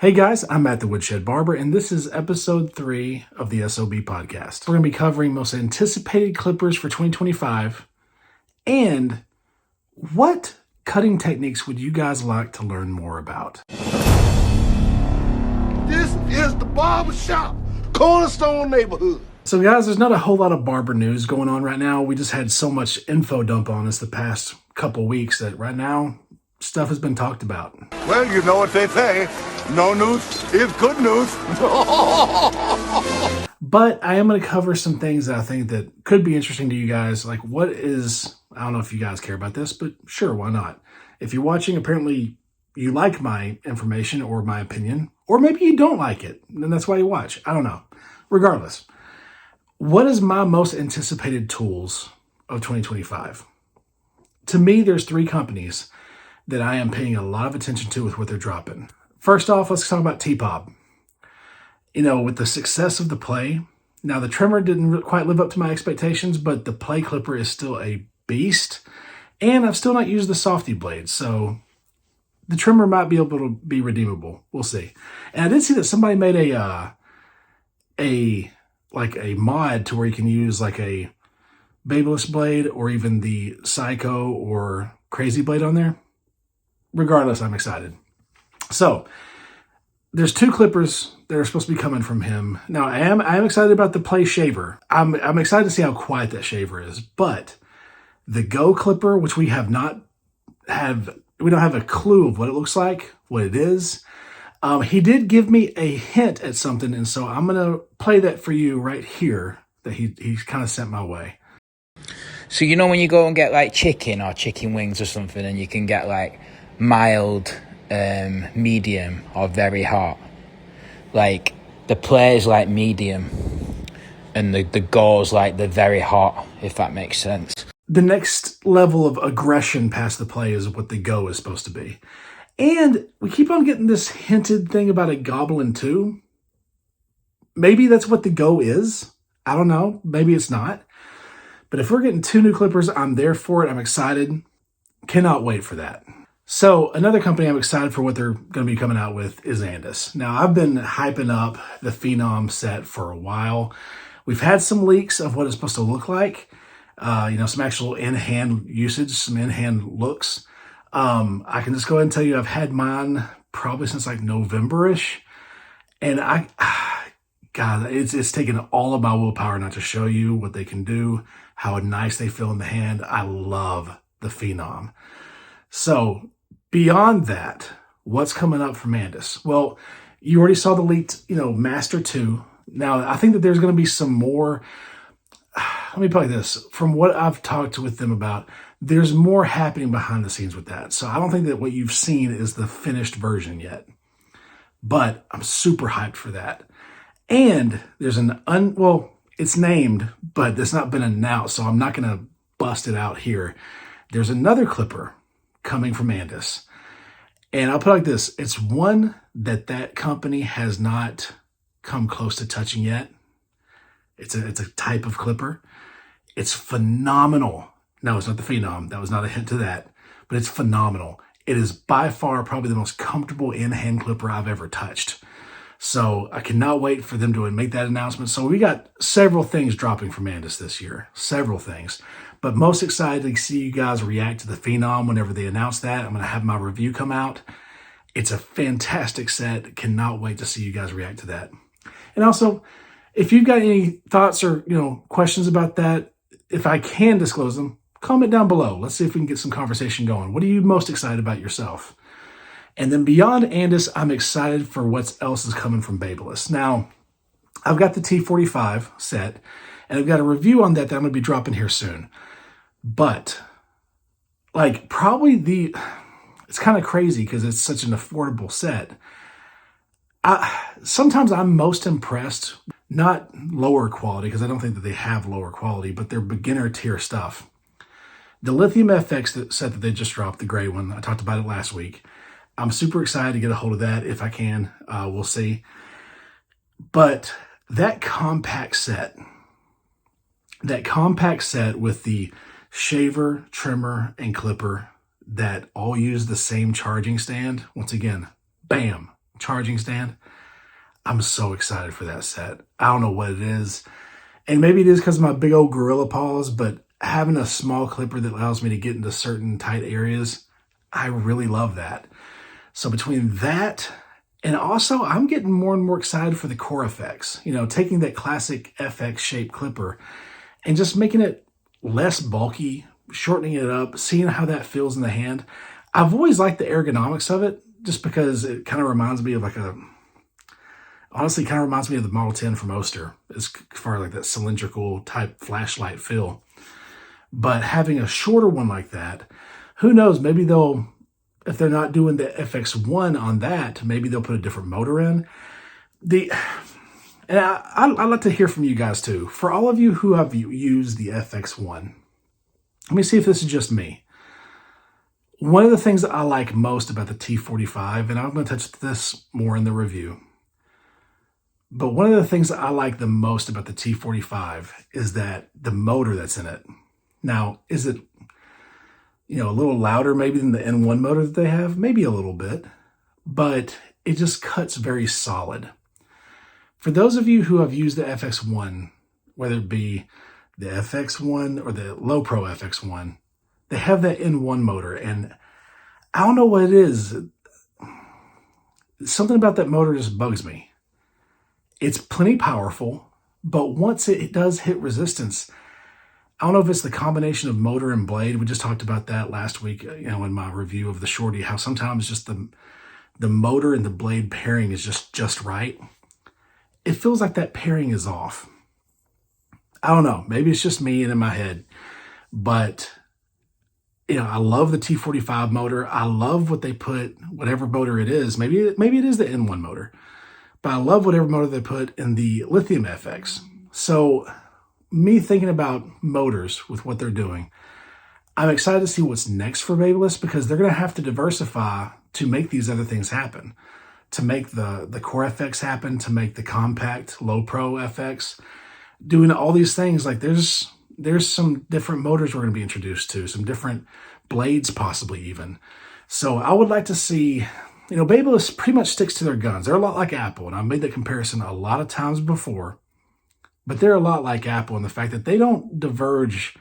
Hey guys, I'm Matt the Woodshed Barber, and this is episode 3 of the SOB podcast. We're going to be covering most anticipated clippers for 2025 and what cutting techniques would you guys like to learn more about? This is the Barber Shop, Cornerstone neighborhood. So guys, there's not a whole lot of barber news going on right now. We just had so much info dump on us the past couple weeks that right now, stuff has been talked about. Well, you know what they say. No news is good news. But I am going to cover some things that I think that could be interesting to you guys. Like I don't know if you guys care about this, but sure, why not? If you're watching, apparently you like my information or my opinion, or maybe you don't like it, and that's why you watch. I don't know. Regardless, what is my most anticipated tools of 2025? To me, there's 3 companies that I am paying a lot of attention to with what they're dropping. First off, let's talk about T-Pop. You know, with the success of the Play, now the trimmer didn't quite live up to my expectations, but the Play clipper is still a beast, and I've still not used the Softy blade, so the trimmer might be able to be redeemable. We'll see. And I did see that somebody made a mod to where you can use like a Babyliss blade or even the Psycho or Crazy blade on there. Regardless, I'm excited. So there's 2 clippers that are supposed to be coming from him. Now I am excited about the Play shaver. I'm excited to see how quiet that shaver is. But the Go clipper, which we don't have a clue of what it looks like, what it is. He did give me a hint at something, and so I'm gonna play that for you right here that he kind of sent my way. So you know when you go and get like chicken or chicken wings or something, and you can get like mild, medium, or very hot. Like the Play is like medium, and the Go's like the very hot, if that makes sense. The next level of aggression past the Play is what the Go is supposed to be. And we keep on getting this hinted thing about a Goblin 2. Maybe that's what the Go is. I don't know. Maybe it's not. But if we're getting 2 new clippers, I'm there for it. I'm excited. Cannot wait for that. So another company I'm excited for what they're going to be coming out with is Andis. Now, I've been hyping up the Phenom set for a while. We've had some leaks of what it's supposed to look like. Some actual in-hand usage, some in-hand looks. I can just go ahead and tell you I've had mine probably since like November-ish. And it's taken all of my willpower not to show you what they can do, how nice they feel in the hand. I love the Phenom. So beyond that, what's coming up from Andis? Well, you already saw the leaked, Master 2. Now, I think that there's going to be some more. Let me put it like this. From what I've talked with them about, there's more happening behind the scenes with that. So I don't think that what you've seen is the finished version yet. But I'm super hyped for that. And there's it's named, but it's not been announced, so I'm not going to bust it out here. There's another clipper coming from Andis. And I'll put it like this. It's one that company has not come close to touching yet. It's a type of clipper. It's phenomenal. No, it's not the Phenom. That was not a hint to that. But it's phenomenal. It is by far probably the most comfortable in-hand clipper I've ever touched. So I cannot wait for them to make that announcement. So we got several things dropping from Andis this year. Several things. But most excited to see you guys react to the Phenom whenever they announce that. I'm going to have my review come out. It's a fantastic set. Cannot wait to see you guys react to that. And also, if you've got any thoughts or questions about that, if I can disclose them, comment down below. Let's see if we can get some conversation going. What are you most excited about yourself? And then beyond Andis, I'm excited for what else is coming from Babyliss. Now, I've got the T45 set, and I've got a review on that I'm going to be dropping here soon. But, it's kind of crazy because it's such an affordable set. Sometimes I'm most impressed, not lower quality, because I don't think that they have lower quality, but they're beginner tier stuff. The Lithium FX set that they just dropped, the gray one, I talked about it last week. I'm super excited to get a hold of that if I can. We'll see. But that compact set with the shaver, trimmer, and clipper that all use the same charging stand, once again, bam, charging stand. I'm so excited for that set. I don't know what it is. And maybe it is because of my big old gorilla paws, but having a small clipper that allows me to get into certain tight areas, I really love that. So between that and also I'm getting more and more excited for the core effects, taking that classic FX shaped clipper and just making it less bulky, shortening it up, seeing how that feels in the hand. I've always liked the ergonomics of it just because it kind of reminds me of honestly kind of reminds me of the Model 10 from Oster as far as like that cylindrical type flashlight feel. But having a shorter one like that, who knows, maybe if they're not doing the FX1 on that, maybe they'll put a different motor in. And I'd like to hear from you guys too. For all of you who have used the FX1, let me see if this is just me. One of the things that I like most about the T45, and I'm going to touch this more in the review, but one of the things that I like the most about the T45 is that the motor that's in it. Now, is it, a little louder maybe than the N1 motor that they have? Maybe a little bit, but it just cuts very solid. For those of you who have used the FX1, whether it be the FX1 or the Low Pro FX1, they have that N1 motor, and I don't know what it is. Something about that motor just bugs me. It's plenty powerful, but once it does hit resistance, I don't know if it's the combination of motor and blade. We just talked about that last week, in my review of the Shorty, how sometimes just the motor and the blade pairing is just right. It feels like that pairing is off. I don't know. Maybe it's just me and in my head, but I love the T45 motor. I love what they put, whatever motor it is. Maybe it is the N1 motor, but I love whatever motor they put in the Lithium FX. So me thinking about motors with what they're doing, I'm excited to see what's next for Babyliss because they're going to have to diversify to make these other things happen, to make the Core FX happen, to make the compact Low Pro FX, doing all these things. Like there's some different motors we're going to be introduced to, some different blades possibly even. So I would like to see, Babyliss pretty much sticks to their guns. They're a lot like Apple, and I've made that comparison a lot of times before, but they're a lot like Apple in the fact that they don't diverge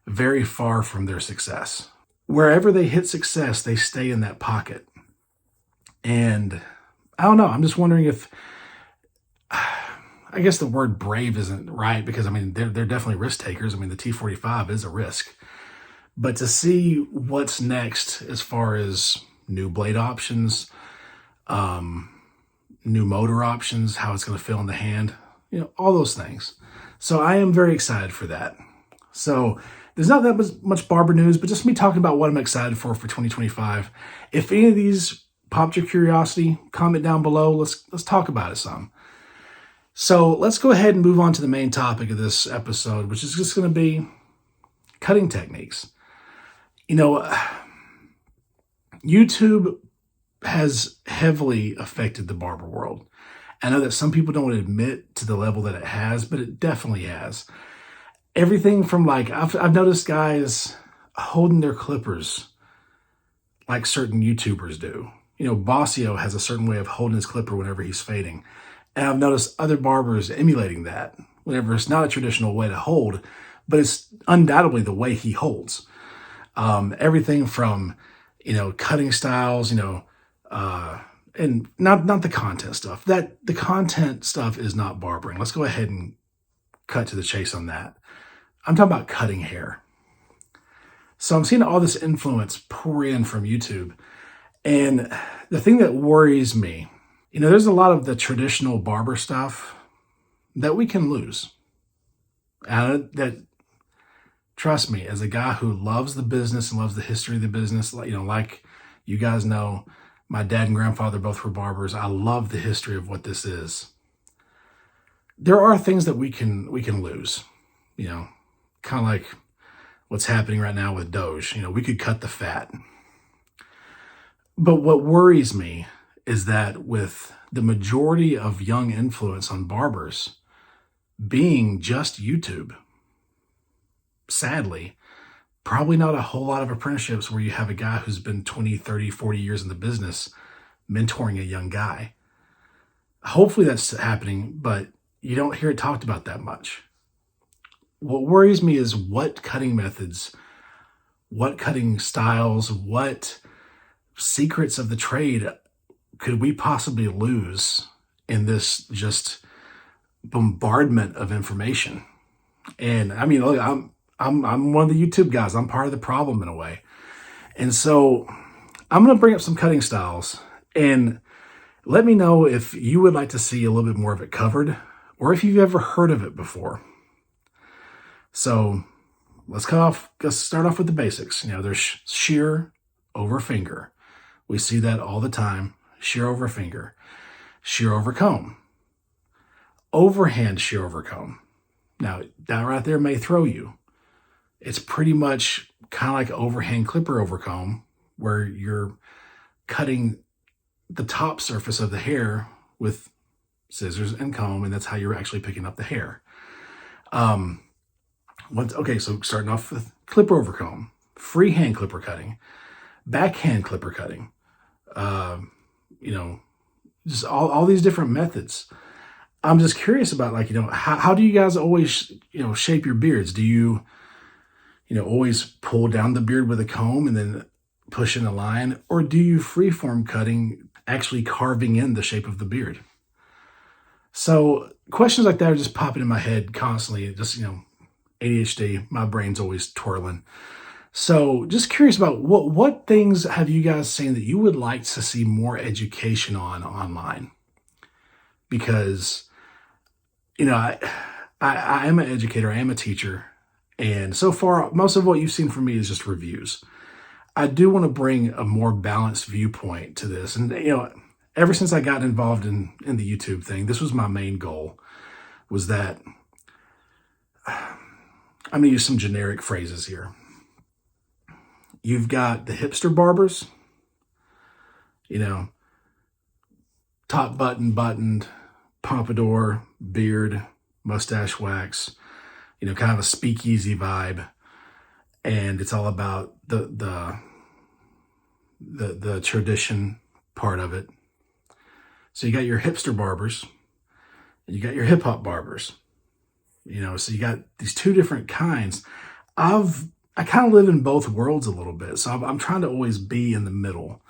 very far from their success. Wherever they hit success, they stay in that pocket. And I don't know, I'm just wondering if, I guess the word brave isn't right because, they're definitely risk takers. The T45 is a risk. But to see what's next as far as new blade options, new motor options, how it's going to feel in the hand, all those things. So I am very excited for that. So there's not that much Barber news, but just me talking about what I'm excited for 2025. If any of these popped your curiosity, comment down below. Let's talk about it some. So let's go ahead and move on to the main topic of this episode, which is just going to be cutting techniques. YouTube has heavily affected the barber world. I know that some people don't admit to the level that it has, but it definitely has. Everything from I've noticed guys holding their clippers like certain YouTubers do. Bossio has a certain way of holding his clipper whenever he's fading. And I've noticed other barbers emulating that whenever it's not a traditional way to hold, but it's undoubtedly the way he holds. Everything from, cutting styles, and not the content stuff. The content stuff is not barbering. Let's go ahead and cut to the chase on that. I'm talking about cutting hair. So I'm seeing all this influence pour in from YouTube. And the thing that worries me, there's a lot of the traditional barber stuff that we can lose. And that, trust me, as a guy who loves the business and loves the history of the business, like you guys know, my dad and grandfather both were barbers. I love the history of what this is. There are things that we can lose, kind of like what's happening right now with Doge. We could cut the fat. But what worries me is that with the majority of young influence on barbers being just YouTube, sadly, probably not a whole lot of apprenticeships where you have a guy who's been 20, 30, 40 years in the business mentoring a young guy. Hopefully that's happening, but you don't hear it talked about that much. What worries me is what cutting methods, what cutting styles, what secrets of the trade could we possibly lose in this just bombardment of information? And I mean, look, I'm one of the YouTube guys. I'm part of the problem in a way. And so I'm going to bring up some cutting styles and let me know if you would like to see a little bit more of it covered or if you've ever heard of it before. So let's start off with the basics. There's shear over finger. We see that all the time. Shear over finger, shear over comb, overhand shear over comb. Now, that right there may throw you. It's pretty much kind of like overhand clipper over comb, where you're cutting the top surface of the hair with scissors and comb, and that's how you're actually picking up the hair. So starting off with clipper over comb, freehand clipper cutting, backhand clipper cutting, just all these different methods. I'm just curious about how do you guys always, shape your beards? Do you, always pull down the beard with a comb and then push in a line? Or do you freeform cutting, actually carving in the shape of the beard? So questions like that are just popping in my head constantly. Just, ADHD, my brain's always twirling. So just curious about what things have you guys seen that you would like to see more education on online? Because, I am an educator, I am a teacher, and so far, most of what you've seen from me is just reviews. I do want to bring a more balanced viewpoint to this. And, ever since I got involved in the YouTube thing, this was my main goal, was that I'm going to use some generic phrases here. You've got the hipster barbers, top buttoned, pompadour, beard, mustache wax, kind of a speakeasy vibe. And it's all about the tradition part of it. So you got your hipster barbers and you got your hip hop barbers, so you got these two different kinds. I kind of live in both worlds a little bit. So I'm trying to always be in the middle,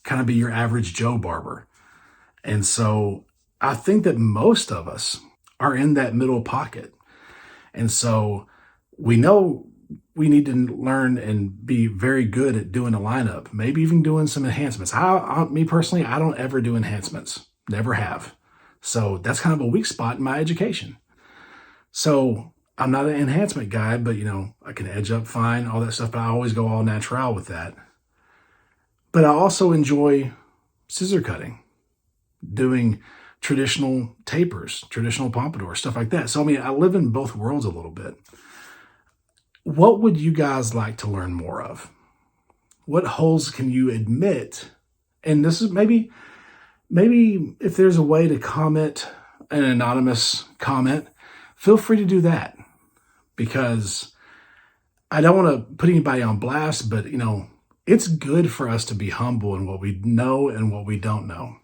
kind of be your average Joe barber. And so I think that most of us are in that middle pocket. And so we know we need to learn and be very good at doing a lineup, maybe even doing some enhancements. Me personally, I don't ever do enhancements, never have. So that's kind of a weak spot in my education. So I'm not an enhancement guy, but I can edge up fine, all that stuff, but I always go all natural with that. But I also enjoy scissor cutting, doing traditional tapers, traditional pompadour, stuff like that. So, I live in both worlds a little bit. What would you guys like to learn more of? What holes can you admit? And this is maybe if there's a way to comment, an anonymous comment, feel free to do that. Because I don't want to put anybody on blast, but, it's good for us to be humble in what we know and what we don't know.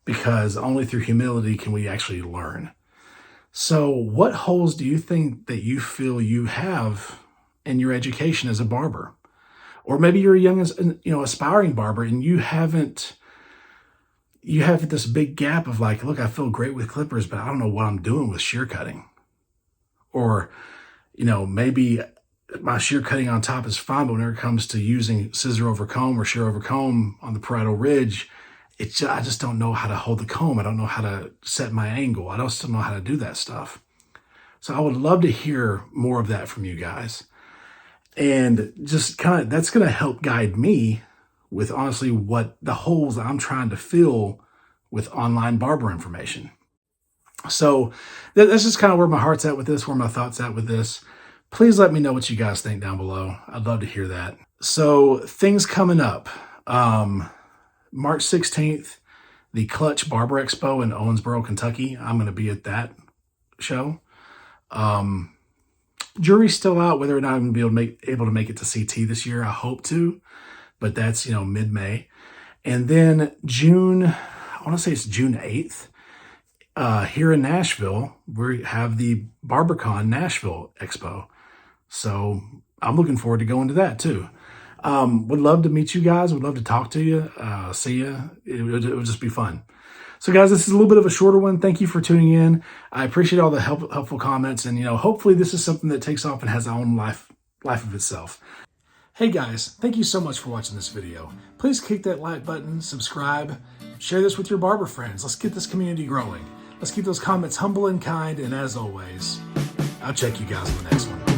Because only through humility can we actually learn. So what holes do you think that you feel you have in your education as a barber? Or maybe you're a young, aspiring barber and you have this big gap of look, I feel great with clippers, but I don't know what I'm doing with shear cutting. Or, maybe my shear cutting on top is fine, but whenever it comes to using scissor over comb or shear over comb on the parietal ridge, I just don't know how to hold the comb. I don't know how to set my angle. I don't know how to do that stuff. So I would love to hear more of that from you guys. And just that's going to help guide me with honestly what the holes I'm trying to fill with online barber information. So that's just kind of where my heart's at with this, where my thoughts at with this. Please let me know what you guys think down below. I'd love to hear that. So things coming up. March 16th, the Clutch Barber Expo in Owensboro, Kentucky. I'm going to be at that show. Jury's still out whether or not I'm going to be able to make it to CT this year. I hope to, but that's, mid-May. And then June, I want to say it's June 8th, here in Nashville, we have the BarberCon Nashville Expo. So I'm looking forward to going to that too. Would love to meet you guys. Would love to talk to you, see you. It would just be fun. So guys, this is a little bit of a shorter one. Thank you for tuning in. I appreciate all the helpful comments, and hopefully this is something that takes off and has its own life of itself. Hey guys, thank you so much for watching this video. Please click that like button, subscribe, share this with your barber friends. Let's get this community growing. Let's keep those comments humble and kind, and as always, I'll check you guys in the next one.